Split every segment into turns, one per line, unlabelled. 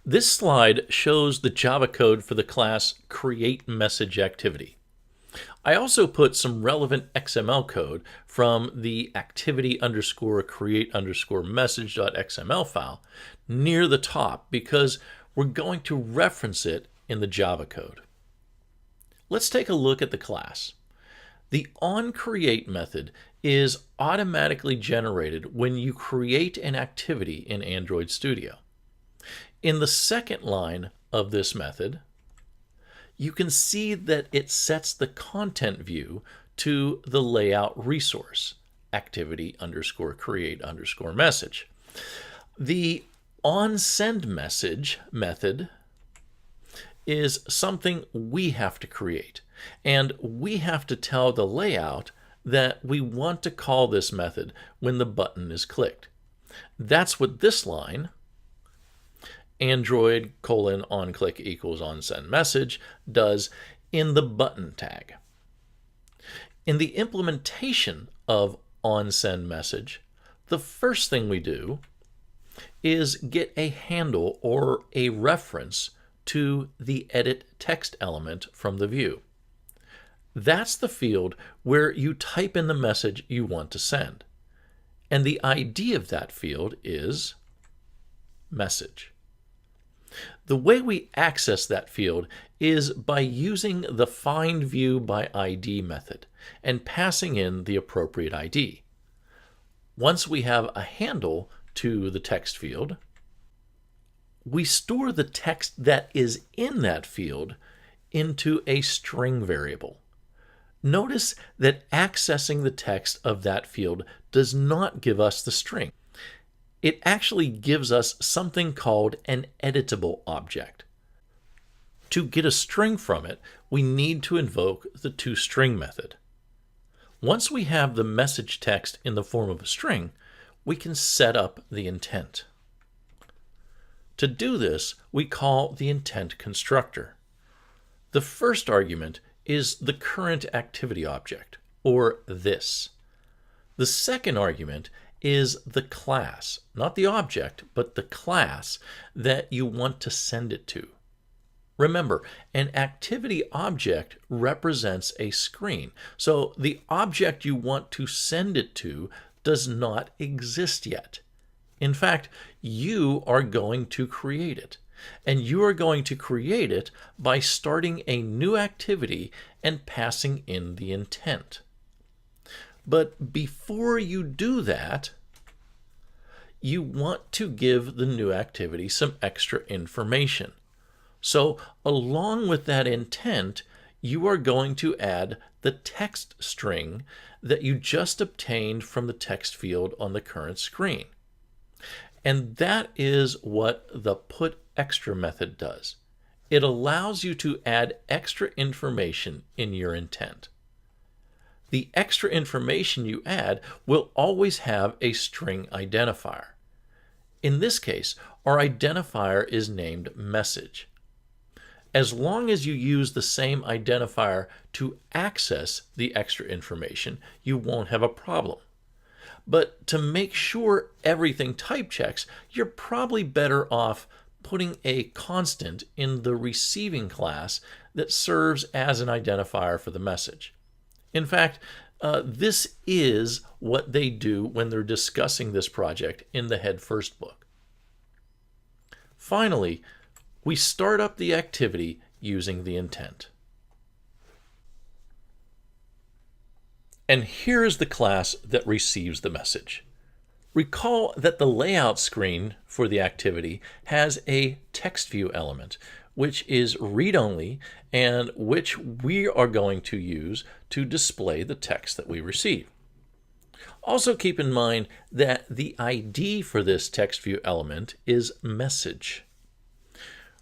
This slide shows the Java code for the class createMessageActivity. I also put some relevant XML code from the activity_create_message.xml file near the top because we're going to reference it in the Java code. Let's take a look at the class. The onCreate method is automatically generated when you create an activity in Android Studio. In the second line of this method, you can see that it sets the content view to the layout resource, activity_create_message. The onSendMessage method is something we have to create, and we have to tell the layout that we want to call this method when the button is clicked. That's what this line, Android: onClick equals onSendMessage, does in the button tag. In the implementation of onSendMessage, the first thing we do is get a handle or a reference to the edit text element from the view. That's the field where you type in the message you want to send. And the ID of that field is message. The way we access that field is by using the findViewById method and passing in the appropriate ID. Once we have a handle to the text field, we store the text that is in that field into a string variable. Notice that accessing the text of that field does not give us the string. It actually gives us something called an editable object. To get a string from it, we need to invoke the toString method. Once we have the message text in the form of a string, we can set up the intent. To do this, we call the intent constructor. The first argument is the current activity object, or this. The second argument is the class, not the object, but the class that you want to send it to. Remember, an activity object represents a screen, so the object you want to send it to does not exist yet. In fact, you are going to create it, and you are going to create it by starting a new activity and passing in the intent. But before you do that, you want to give the new activity some extra information. So along with that intent, you are going to add the text string that you just obtained from the text field on the current screen. And that is what the putExtra method does. It allows you to add extra information in your intent. The extra information you add will always have a string identifier. In this case, our identifier is named message. As long as you use the same identifier to access the extra information, you won't have a problem. But to make sure everything type checks, you're probably better off putting a constant in the receiving class that serves as an identifier for the message. In fact, this is what they do when they're discussing this project in the Head First book. Finally, we start up the activity using the intent. And here is the class that receives the message. Recall that the layout screen for the activity has a text view element, which is read-only and which we are going to use to display the text that we receive. Also keep in mind that the ID for this text view element is message.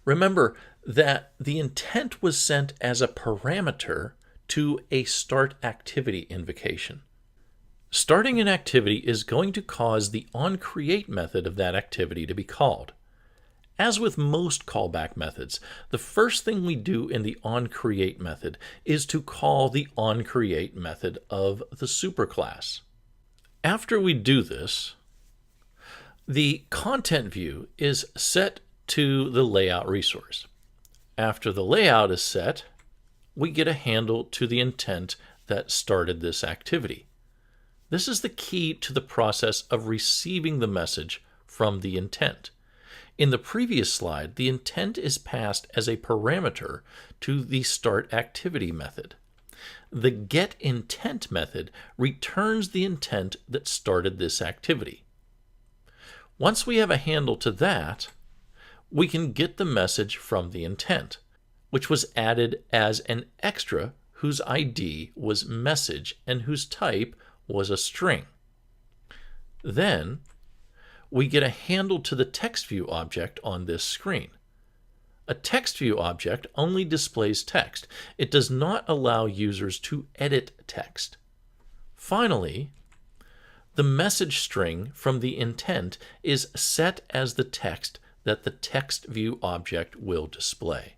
Remember that the intent was sent as a parameter to a start activity invocation. Starting an activity is going to cause the onCreate method of that activity to be called. As with most callback methods, the first thing we do in the onCreate method is to call the onCreate method of the superclass. After we do this, the content view is set to the layout resource. After the layout is set, we get a handle to the intent that started this activity. This is the key to the process of receiving the message from the intent. In the previous slide, the intent is passed as a parameter to the start activity method. The getIntent method returns the intent that started this activity. Once we have a handle to that, we can get the message from the intent, which was added as an extra whose ID was message and whose type was a string. Then we get a handle to the text view object on this screen. A text view object only displays text. It does not allow users to edit text. Finally, the message string from the intent is set as the text that the text view object will display.